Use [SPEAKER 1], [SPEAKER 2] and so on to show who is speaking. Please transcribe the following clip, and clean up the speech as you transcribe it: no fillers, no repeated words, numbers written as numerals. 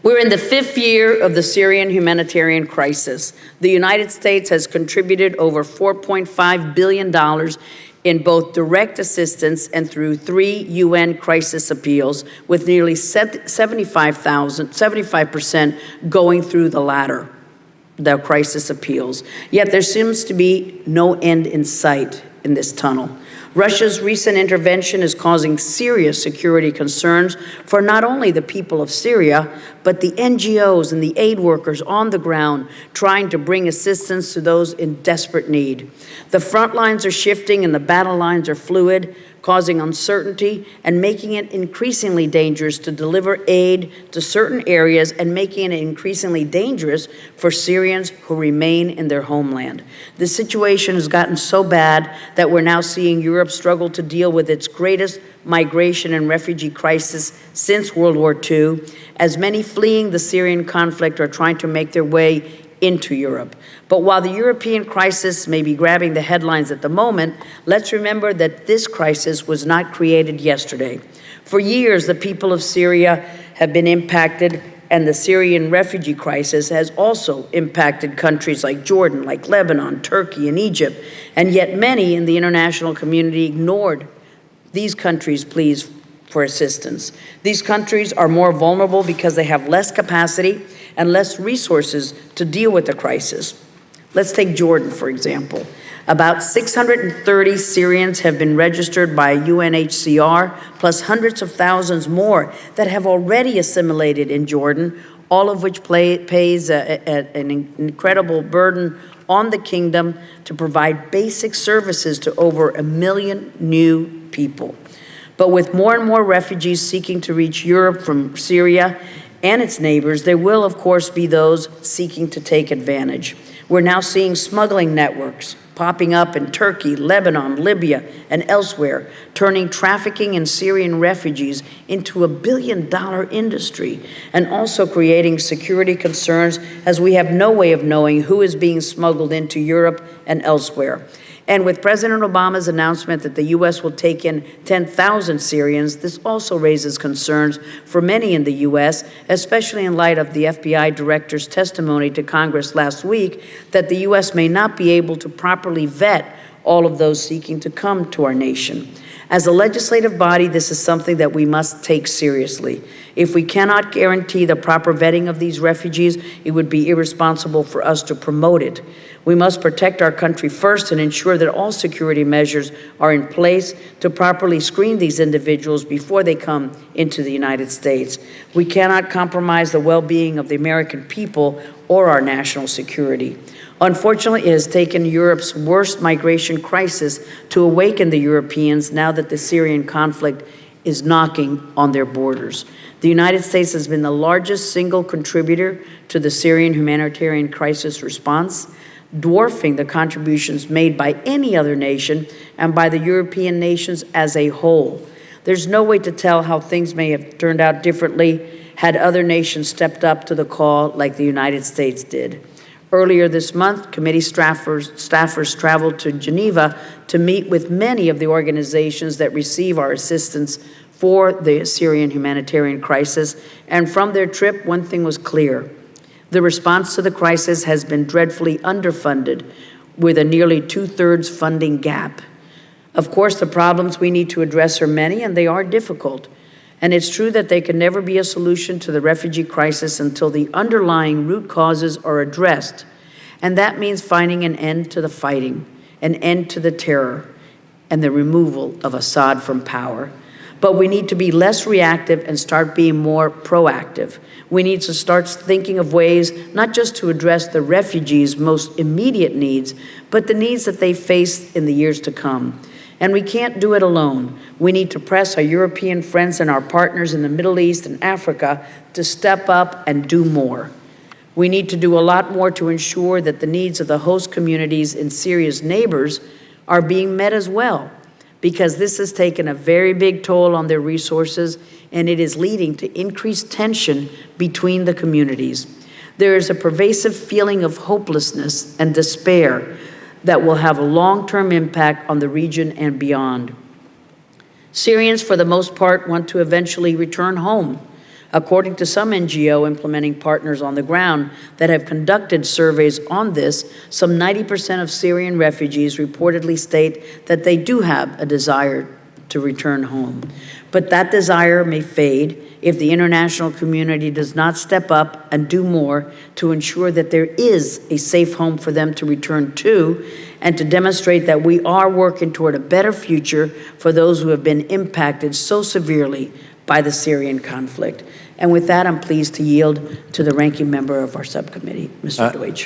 [SPEAKER 1] We're in the 5th year of the Syrian humanitarian crisis. The United States has contributed over $4.5 billion in both direct assistance and through 3 UN crisis appeals, with nearly 75% going through the latter, the crisis appeals. Yet there seems to be no end in sight in this tunnel. Russia's recent intervention is causing serious security concerns for not only the people of Syria, but the NGOs and the aid workers on the ground trying to bring assistance to those in desperate need. The front lines are shifting and the battle lines are fluid, causing uncertainty and making it increasingly dangerous to deliver aid to certain areas and making it increasingly dangerous for Syrians who remain in their homeland. The situation has gotten so bad that we're now seeing Europe struggle to deal with its greatest migration and refugee crisis since World War II, as many fleeing the Syrian conflict are trying to make their way into Europe. But while the European crisis may be grabbing the headlines at the moment, let's remember that this crisis was not created yesterday. For years, the people of Syria have been impacted, and the Syrian refugee crisis has also impacted countries like Jordan, like Lebanon, Turkey, and Egypt. And yet many in the international community ignored these countries' pleas for assistance. These countries are more vulnerable because they have less capacity and less resources to deal with the crisis. Let's take Jordan, for example. About 630 Syrians have been registered by UNHCR, plus hundreds of thousands more that have already assimilated in Jordan, all of which pays an incredible burden on the kingdom to provide basic services to over 1 million new people. But with more and more refugees seeking to reach Europe from Syria and its neighbors, there will, of course, be those seeking to take advantage. We're now seeing smuggling networks popping up in Turkey, Lebanon, Libya, and elsewhere, turning trafficking in Syrian refugees into a billion-dollar industry, and also creating security concerns as we have no way of knowing who is being smuggled into Europe and elsewhere. And with President Obama's announcement that the U.S. will take in 10,000 Syrians, this also raises concerns for many in the U.S., especially in light of the FBI director's testimony to Congress last week that the U.S. may not be able to properly vet all of those seeking to come to our nation. As a legislative body, this is something that we must take seriously. If we cannot guarantee the proper vetting of these refugees, it would be irresponsible for us to promote it. We must protect our country first and ensure that all security measures are in place to properly screen these individuals before they come into the United States. We cannot compromise the well-being of the American people or our national security. Unfortunately, it has taken Europe's worst migration crisis to awaken the Europeans now that the Syrian conflict is knocking on their borders. The United States has been the largest single contributor to the Syrian humanitarian crisis response, dwarfing the contributions made by any other nation and by the European nations as a whole. There's no way to tell how things may have turned out differently had other nations stepped up to the call like the United States did. Earlier this month, committee staffers traveled to Geneva to meet with many of the organizations that receive our assistance for the Syrian humanitarian crisis, and from their trip, one thing was clear. The response to the crisis has been dreadfully underfunded, with a nearly 2/3 funding gap. Of course, the problems we need to address are many, and they are difficult. And it's true that there can never be a solution to the refugee crisis until the underlying root causes are addressed. And that means finding an end to the fighting, an end to the terror, and the removal of Assad from power. But we need to be less reactive and start being more proactive. We need to start thinking of ways not just to address the refugees' most immediate needs, but the needs that they face in the years to come. And we can't do it alone. We need to press our European friends and our partners in the Middle East and Africa to step up and do more. We need to do a lot more to ensure that the needs of the host communities in Syria's neighbors are being met as well, because this has taken a very big toll on their resources, and it is leading to increased tension between the communities. There is a pervasive feeling of hopelessness and despair that will have a long-term impact on the region and beyond. Syrians, for the most part, want to eventually return home. According to some NGO implementing partners on the ground that have conducted surveys on this, some 90% of Syrian refugees reportedly state that they do have a desire to return home. But that desire may fade if the international community does not step up and do more to ensure that there is a safe home for them to return to, and to demonstrate that we are working toward a better future for those who have been impacted so severely by the Syrian conflict. And with that, I'm pleased to yield to the ranking member of our subcommittee, Mr. Deutsch.